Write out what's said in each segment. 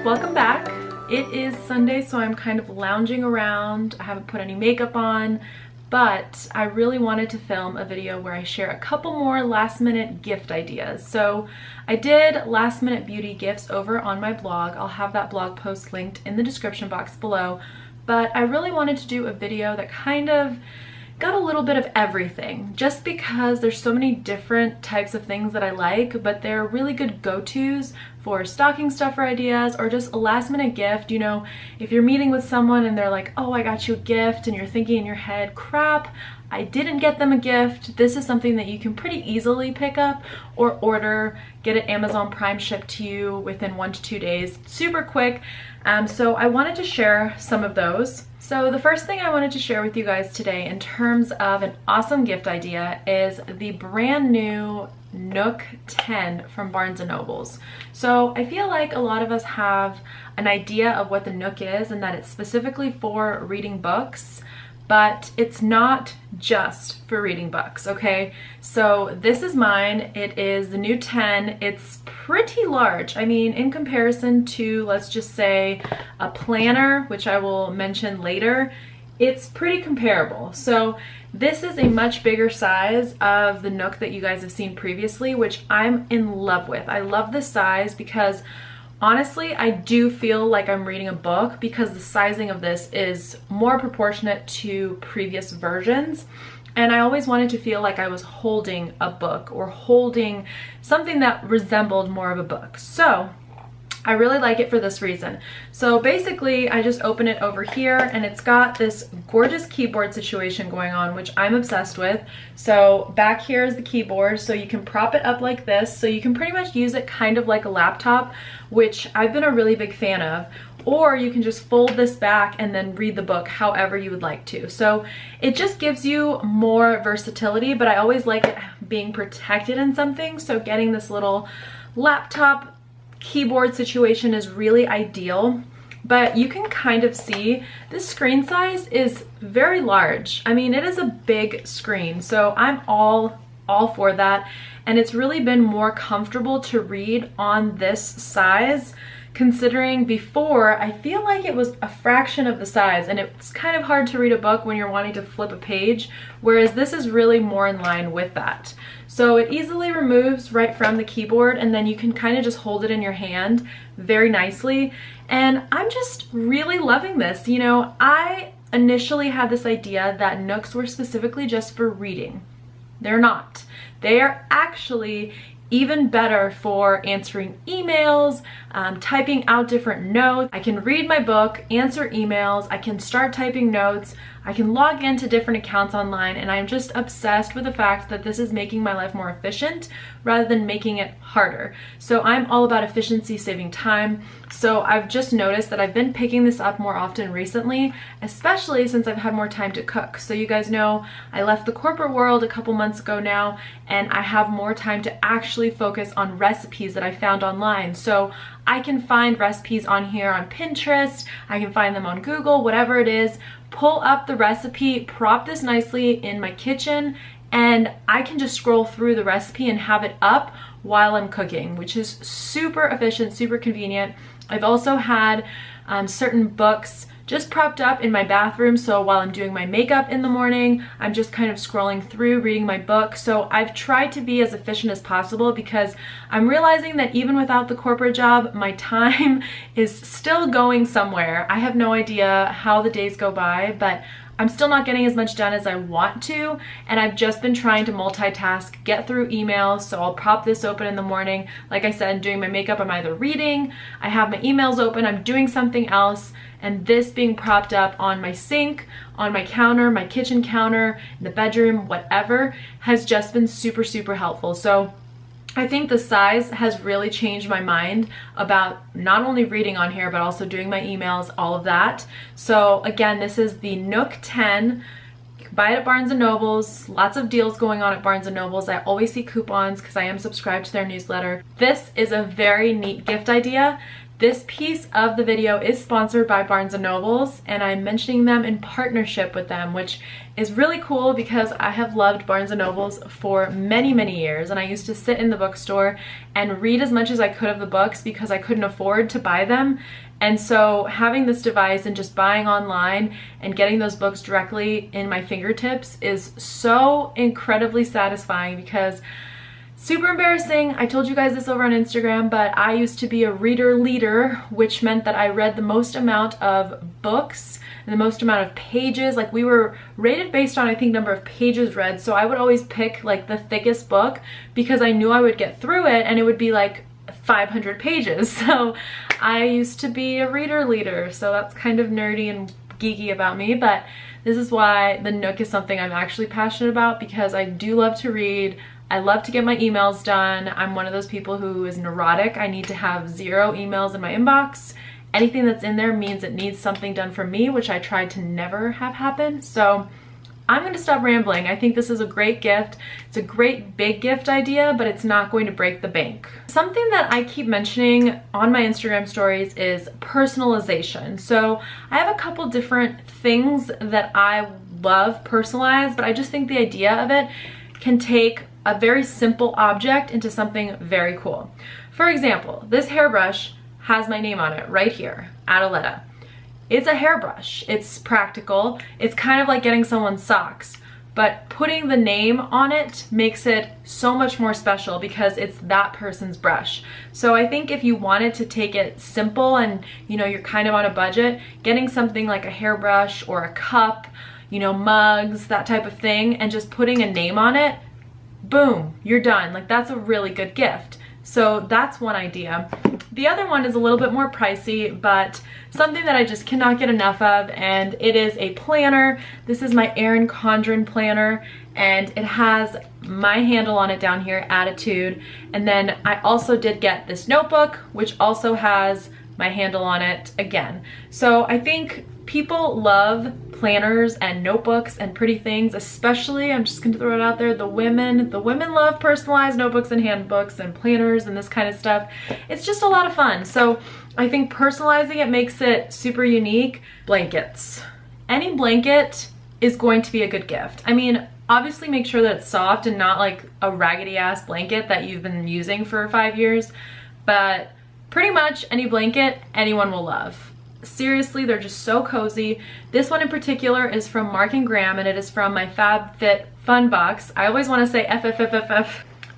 Welcome back. It is Sunday, so I'm kind of lounging around. I haven't put any makeup on, but I really wanted to film a video where I share a couple more last minute gift ideas. So I did last minute beauty gifts over on my blog. I'll have that blog post linked in the description box below, but I really wanted to do a video that kind of got a little bit of everything, just because there's so many different types of things that I like, but they're really good go-tos for stocking stuffer ideas or just a last minute gift. You know, if you're meeting with someone and they're like, oh, I got you a gift, and you're thinking in your head, crap, I didn't get them a gift. This is something that you can pretty easily pick up or order, get it Amazon Prime shipped to you within 1 to 2 days, super quick. So I wanted to share some of those. So the first thing I wanted to share with you guys today in terms of an awesome gift idea is the brand new Nook 10 from Barnes & Nobles. So I feel like a lot of us have an idea of what the Nook is and that it's specifically for reading books, but it's not just for reading books, okay? So this is mine. It is the new 10. It's pretty large. I mean, in comparison to, let's just say, a planner, which I will mention later, it's pretty comparable. So this is a much bigger size of the Nook that you guys have seen previously, which I'm in love with. I love this size because honestly, I do feel like I'm reading a book because the sizing of this is more proportionate to previous versions. And I always wanted to feel like I was holding a book or holding something that resembled more of a book. So I really like it for this reason. So basically, I just open it over here and it's got this gorgeous keyboard situation going on, which I'm obsessed with. So back here is the keyboard, so you can prop it up like this. So you can pretty much use it kind of like a laptop, which I've been a really big fan of. Or you can just fold this back and then read the book however you would like to. So it just gives you more versatility, but I always like it being protected in something. So getting this little laptop keyboard situation is really ideal. But you can kind of see this screen size is very large. I mean, it is a big screen, so I'm all for that. And it's really been more comfortable to read on this size, considering before I feel like it was a fraction of the size and it's kind of hard to read a book when you're wanting to flip a page, whereas this is really more in line with that. So it easily removes right from the keyboard and then you can kind of just hold it in your hand very nicely. And I'm just really loving this. You know, I initially had this idea that Nooks were specifically just for reading. They're not. They are actually even better for answering emails, typing out different notes. I can read my book, answer emails, I can start typing notes, I can log into different accounts online, and I'm just obsessed with the fact that this is making my life more efficient rather than making it harder. So I'm all about efficiency, saving time. So I've just noticed that I've been picking this up more often recently, especially since I've had more time to cook. So you guys know I left the corporate world a couple months ago now, and I have more time to actually focus on recipes that I found online. So I can find recipes on here on Pinterest, I can find them on Google, whatever it is, pull up the recipe, prop this nicely in my kitchen, and I can just scroll through the recipe and have it up while I'm cooking, which is super efficient, super convenient. I've also had certain books just propped up in my bathroom, so while I'm doing my makeup in the morning, I'm just kind of scrolling through, reading my book. So I've tried to be as efficient as possible because I'm realizing that even without the corporate job, my time is still going somewhere. I have no idea how the days go by, but I'm still not getting as much done as I want to, and I've just been trying to multitask, get through emails. So I'll prop this open in the morning. Like I said, doing my makeup, I'm either reading, I have my emails open, I'm doing something else, and this being propped up on my sink, on my counter, my kitchen counter, in the bedroom, whatever, has just been super, super helpful. So I think the size has really changed my mind about not only reading on here, but also doing my emails, all of that. So again, this is the Nook 10. You can buy it at Barnes & Nobles. Lots of deals going on at Barnes & Nobles. I always see coupons because I am subscribed to their newsletter. This is a very neat gift idea. This piece of the video is sponsored by Barnes & Nobles, and I'm mentioning them in partnership with them, which is really cool because I have loved Barnes & Nobles for many, many years, and I used to sit in the bookstore and read as much as I could of the books because I couldn't afford to buy them. And so having this device and just buying online and getting those books directly in my fingertips is so incredibly satisfying because super embarrassing. I told you guys this over on Instagram, but I used to be a reader leader, which meant that I read the most amount of books and the most amount of pages. Like, we were rated based on, I think, number of pages read. So I would always pick like the thickest book because I knew I would get through it and it would be like 500 pages. So I used to be a reader leader. So that's kind of nerdy and geeky about me, but this is why the Nook is something I'm actually passionate about because I do love to read. I love to get my emails done. I'm one of those people who is neurotic. I need to have 0 emails in my inbox. Anything that's in there means it needs something done for me, which I try to never have happen. So I'm going to stop rambling. I think this is a great gift. It's a great big gift idea, but it's not going to break the bank. Something that I keep mentioning on my Instagram stories is personalization. So I have a couple different things that I love personalized, but I just think the idea of it can take a very simple object into something very cool. For example, this hairbrush has my name on it right here, Adaleta. It's a hairbrush. It's practical. It's kind of like getting someone's socks, but putting the name on it makes it so much more special because it's that person's brush. So I think if you wanted to take it simple and you're kind of on a budget, getting something like a hairbrush or a cup, mugs, that type of thing, and just putting a name on it, boom, you're done. Like, that's a really good gift. So that's one idea. The other one is a little bit more pricey, but something that I just cannot get enough of, and it is a planner. This is my ERIN CONDREN planner, and it has my handle on it down here, ADAATUDE. And then I also did get this notebook, which also has my handle on it again. So I think people love planners and notebooks and pretty things, especially, I'm just gonna throw it out there, the women love personalized notebooks and handbooks and planners and this kind of stuff. It's just a lot of fun. So I think personalizing it makes it super unique. Blankets. Any blanket is going to be a good gift. I mean, obviously make sure that it's soft and not like a raggedy ass blanket that you've been using for 5 years, but pretty much any blanket anyone will love. Seriously, they're just so cozy. This one in particular is from Mark & Graham, and it is from my FabFit Fun Box. I always want to say FFFFF.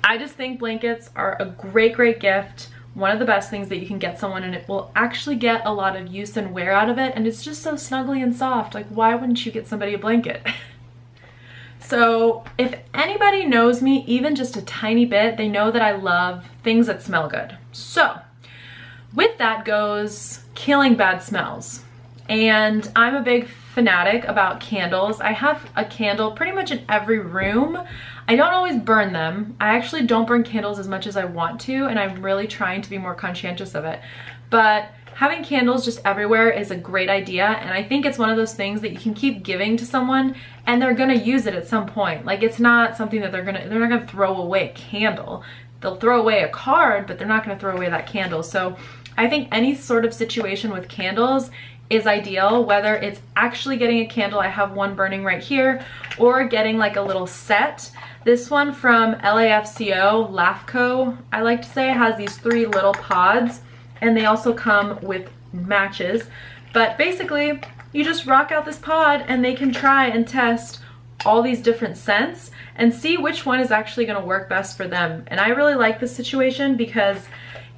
I just think blankets are a great, great gift. One of the best things that you can get someone, and it will actually get a lot of use and wear out of it, and it's just so snuggly and soft. Like, why wouldn't you get somebody a blanket? So if anybody knows me even just a tiny bit, they know that I love things that smell good. So with that goes killing bad smells. And I'm a big fanatic about candles. I have a candle pretty much in every room. I don't always burn them. I actually don't burn candles as much as I want to, and I'm really trying to be more conscientious of it. But having candles just everywhere is a great idea, and I think it's one of those things that you can keep giving to someone and they're gonna use it at some point. Like, it's not something that they're not gonna throw away a candle. They'll throw away a card, but they're not gonna throw away that candle. So I think any sort of situation with candles is ideal, whether it's actually getting a candle, I have one burning right here, or getting like a little set. This one from LAFCO, I like to say, has these 3 little pods, and they also come with matches. But basically, you just rock out this pod and they can try and test all these different scents and see which one is actually gonna work best for them. And I really like this situation because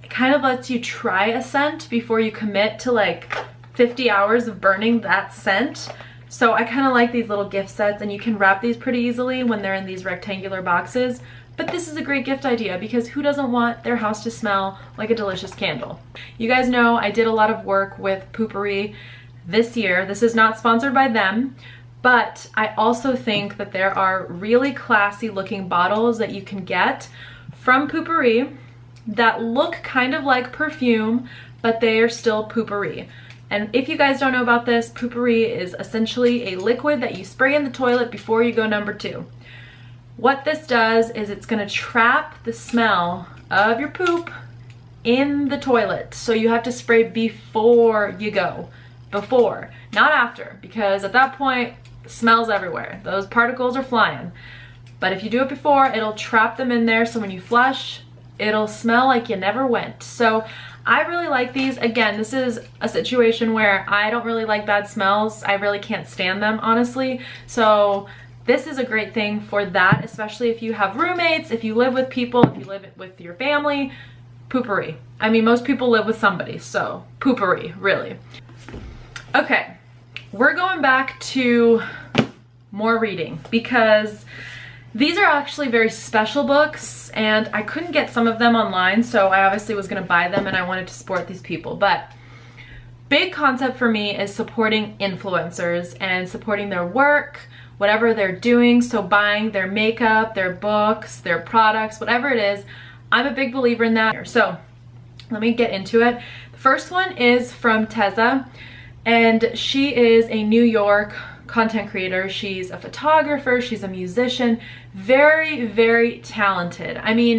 it kind of lets you try a scent before you commit to like 50 hours of burning that scent. So I kind of like these little gift sets, and you can wrap these pretty easily when they're in these rectangular boxes. But this is a great gift idea because who doesn't want their house to smell like a delicious candle? You guys know I did a lot of work with POOPOURRI this year. This is not sponsored by them, but I also think that there are really classy looking bottles that you can get from POOPOURRI that look kind of like perfume, but they are still POOPOURRI. And if you guys don't know about this, POOPOURRI is essentially a liquid that you spray in the toilet before you go number 2. What this does is it's gonna trap the smell of your poop in the toilet. So you have to spray before you go. Before, not after, because at that point, smells everywhere. Those particles are flying. But if you do it before, it'll trap them in there, so when you flush, it'll smell like you never went. So I really like these. Again, this is a situation where I don't really like bad smells. I really can't stand them, honestly. So this is a great thing for that, especially if you have roommates, if you live with people, if you live with your family. POOPOURRI. I mean, most people live with somebody, so POOPOURRI, really. Okay, we're going back to more reading because these are actually very special books and I couldn't get some of them online, so I obviously was going to buy them and I wanted to support these people. But big concept for me is supporting influencers and supporting their work, whatever they're doing. So buying their makeup, their books, their products, whatever it is, I'm a big believer in that. So let me get into it. The first one is from Teza. And she is a New York content creator. She's a photographer, she's a musician, very, very talented. I mean,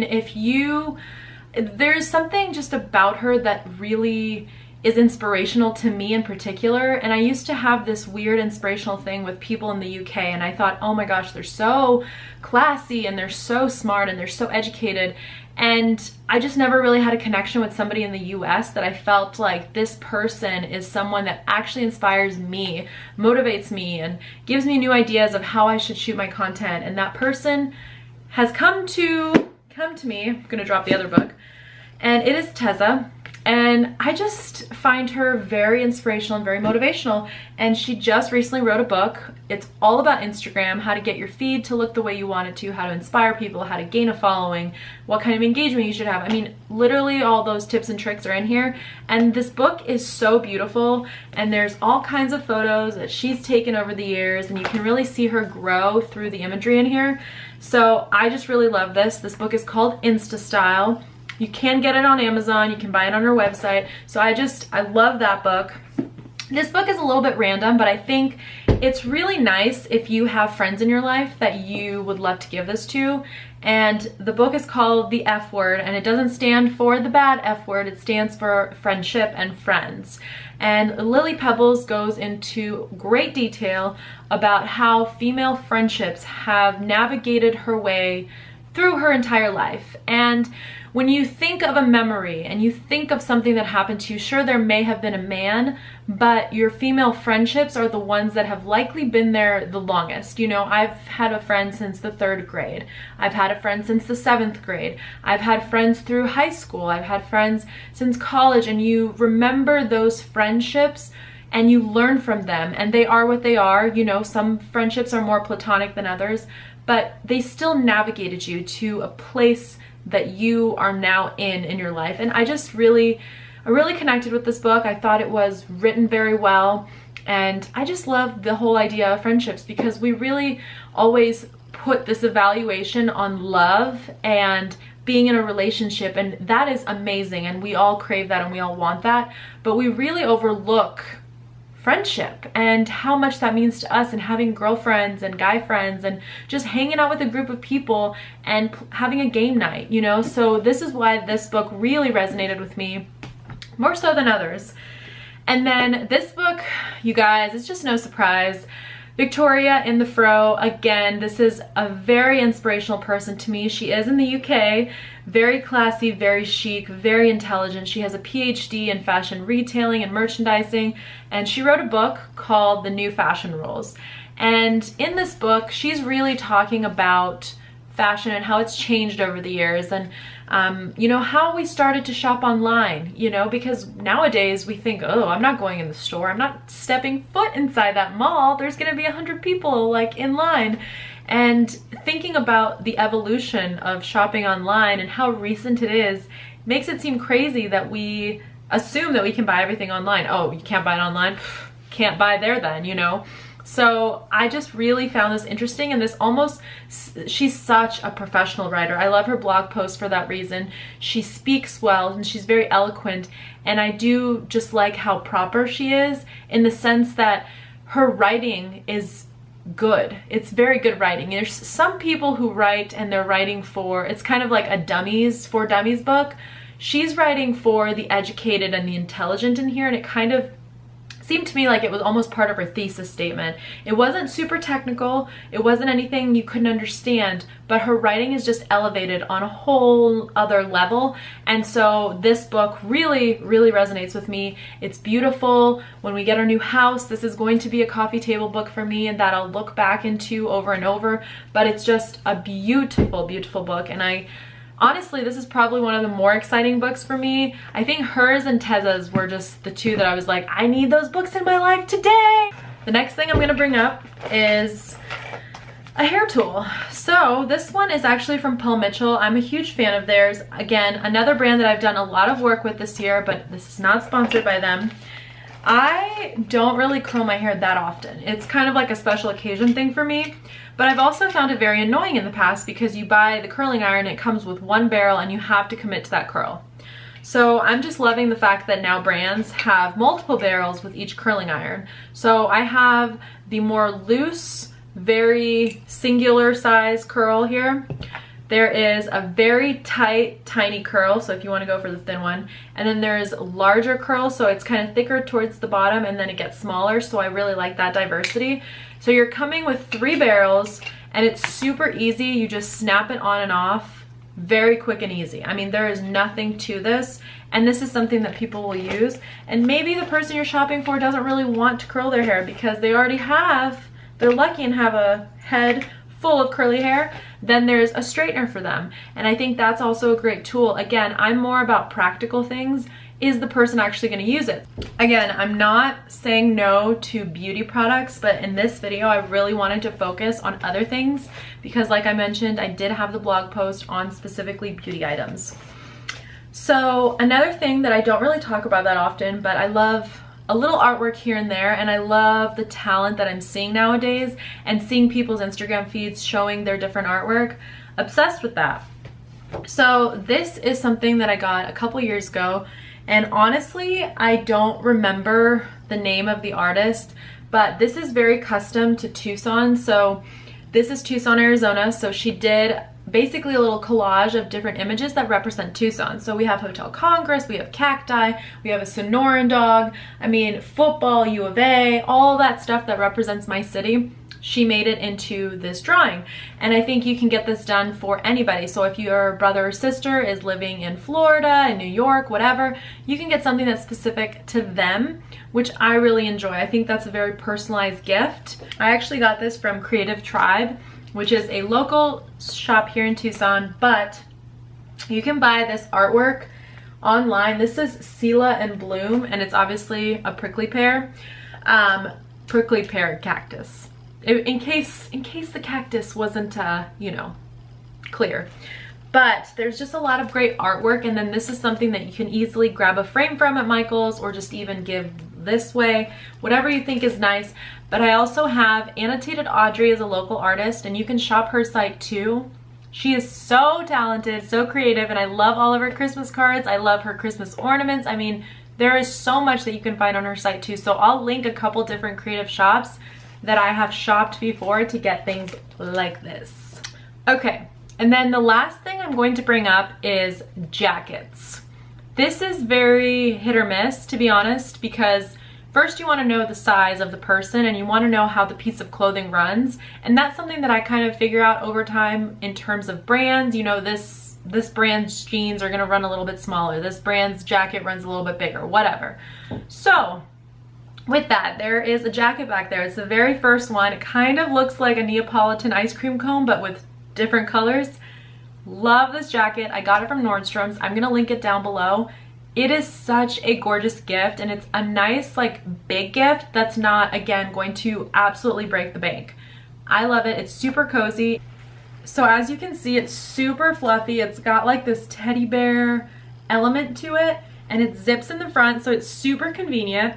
there's something just about her that really is inspirational to me in particular. And I used to have this weird inspirational thing with people in the UK, and I thought, oh my gosh, they're so classy and they're so smart and they're so educated. And I just never really had a connection with somebody in the US that I felt like this person is someone that actually inspires me, motivates me, and gives me new ideas of how I should shoot my content. And that person has come to me. I'm gonna drop the other book. And it is Teza. And I just find her very inspirational and very motivational. And she just recently wrote a book. It's all about Instagram, how to get your feed to look the way you want it to, how to inspire people, how to gain a following, what kind of engagement you should have. I mean, literally all those tips and tricks are in here. And this book is so beautiful. And there's all kinds of photos that she's taken over the years. And you can really see her grow through the imagery in here. So I just really love this. This book is called INSTASTYLE. You can get it on Amazon, you can buy it on her website. So I love that book. This book is a little bit random, but I think it's really nice if you have friends in your life that you would love to give this to. And the book is called The F Word, and it doesn't stand for the bad F word, it stands for friendship and friends. And Lily Pebbles goes into great detail about how female friendships have navigated her way through her entire life. And when you think of a memory and you think of something that happened to you, sure, there may have been a man, but your female friendships are the ones that have likely been there the longest. You know, I've had a friend since the 3rd grade. I've had a friend since the 7th grade. I've had friends through high school. I've had friends since college, and you remember those friendships and you learn from them, and they are what they are. You know, some friendships are more platonic than others, but they still navigated you to a place that you are now in your life. And I really connected with this book. I thought it was written very well, and I just love the whole idea of friendships because we really always put this evaluation on love and being in a relationship, and that is amazing, and we all crave that and we all want that, but we really overlook friendship and how much that means to us, and having girlfriends and guy friends and just hanging out with a group of people and having a game night, you know. So this is why this book really resonated with me more so than others. And then this book, you guys, it's just no surprise, Victoria in the Fro. Again, this is a very inspirational person to me. She is in the UK, very classy, very chic, very intelligent. She has a PhD in fashion retailing and merchandising, and she wrote a book called The New Fashion Rules. And in this book, she's really talking about fashion and how it's changed over the years, and you know, how we started to shop online, you know, because nowadays we think, oh, I'm not going in the store, I'm not stepping foot inside that mall, there's gonna be 100 people like in line. And thinking about the evolution of shopping online and how recent it is makes it seem crazy that we assume that we can buy everything online. Oh, you can't buy it online? Can't buy there then, you know? So I just really found this interesting, and this almost, she's such a professional writer. I love her blog posts for that reason. She speaks well and she's very eloquent, and I do just like how proper she is in the sense that her writing is good. It's very good writing. There's some people who write and they're writing for, it's kind of like a for dummies book. she's writing for the educated and the intelligent in here, and it kind of seemed to me like it was almost part of her thesis statement. It wasn't super technical, it wasn't anything you couldn't understand, but her writing is just elevated on a whole other level. And so this book really, really resonates with me. It's beautiful. When we get our new house, this is going to be a coffee table book for me, and that I'll look back into over and over. But it's just a beautiful, beautiful book, and honestly, this is probably one of the more exciting books for me. I think hers and Tessa's were just the two that I was like, I need those books in my life today. The next thing I'm gonna bring up is a hair tool. So this one is actually from Paul Mitchell. I'm a huge fan of theirs. Again, another brand that I've done a lot of work with this year, but this is not sponsored by them. I don't really curl my hair that often. It's kind of like a special occasion thing for me. But I've also found it very annoying in the past because you buy the curling iron, it comes with one barrel and you have to commit to that curl. So I'm just loving the fact that now brands have multiple barrels with each curling iron. So I have the more loose, very singular size curl here. There is a very tight, tiny curl, so if you want to go for the thin one. And then there's larger curls, so it's kind of thicker towards the bottom and then it gets smaller, so I really like that diversity. So you're coming with 3 barrels and it's super easy. You just snap it on and off, very quick and easy. I mean, there is nothing to this, and this is something that people will use. And maybe the person you're shopping for doesn't really want to curl their hair because they already have, they're lucky and have a head full of curly hair. Then there's a straightener for them. And I think that's also a great tool. Again, I'm more about practical things. Is the person actually going to use it? Again, I'm not saying no to beauty products, but in this video, I really wanted to focus on other things because like I mentioned, I did have the blog post on specifically beauty items. So another thing that I don't really talk about that often, but I love a little artwork here and there, and I love the talent that I'm seeing nowadays and seeing people's Instagram feeds showing their different artwork. Obsessed with that. So this is something that I got a couple years ago, and honestly, I don't remember the name of the artist, but this is very custom to Tucson. So this is Tucson, Arizona. So she did basically a little collage of different images that represent Tucson. So we have Hotel Congress, we have cacti, we have a Sonoran dog, I mean, football, U of A, all that stuff that represents my city. She made it into this drawing. And I think you can get this done for anybody. So if your brother or sister is living in Florida, in New York, whatever, you can get something that's specific to them, which I really enjoy. I think that's a very personalized gift. I actually got this from Creative Tribe, which is a local shop here in Tucson, but you can buy this artwork online. This is Sela and Bloom, and it's obviously a prickly pear cactus. In case the cactus wasn't, you know, clear. But there's just a lot of great artwork, and then this is something that you can easily grab a frame from at Michael's or just even give this way, whatever you think is nice. But I also have Annotated Audrey as a local artist, and you can shop her site too. She is so talented, so creative, and I love all of her Christmas cards. I love her Christmas ornaments. I mean, there is so much that you can find on her site too. So I'll link a couple different creative shops that I have shopped before to get things like this. Okay, and then the last thing I'm going to bring up is jackets. This is very hit or miss, to be honest, because first you want to know the size of the person and you want to know how the piece of clothing runs. And that's something that I kind of figure out over time in terms of brands. You know, this brand's jeans are going to run a little bit smaller. This brand's jacket runs a little bit bigger, whatever. So with that, there is a jacket back there. It's the very first one. It kind of looks like a Neapolitan ice cream cone, but with different colors. Love this jacket. I got it from Nordstrom's. I'm gonna link it down below. It is such a gorgeous gift, and it's a nice, like, big gift that's not, again, going to absolutely break the bank. I love it. It's super cozy. So as you can see, it's super fluffy. It's got like this teddy bear element to it, and it zips in the front, so it's super convenient.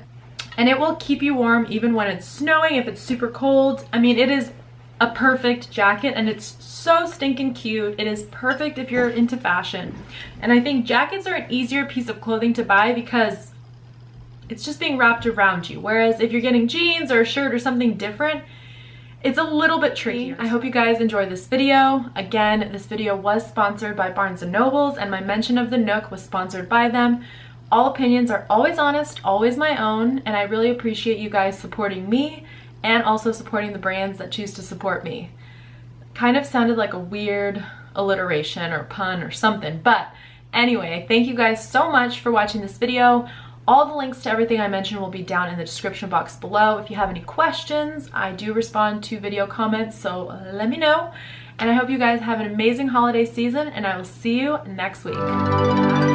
And it will keep you warm even when it's snowing, if it's super cold. I mean, it is a perfect jacket, and it's so stinking cute. It is perfect if you're into fashion. And I think jackets are an easier piece of clothing to buy because it's just being wrapped around you. Whereas if you're getting jeans or a shirt or something different, it's a little bit tricky. I hope you guys enjoy this video. Again, this video was sponsored by Barnes & Nobles, and my mention of the Nook was sponsored by them. All opinions are always honest, always my own, and I really appreciate you guys supporting me and also supporting the brands that choose to support me. Kind of sounded like a weird alliteration or pun or something, but anyway, thank you guys so much for watching this video. All the links to everything I mentioned will be down in the description box below. If you have any questions, I do respond to video comments, so let me know. And I hope you guys have an amazing holiday season, and I will see you next week. Bye.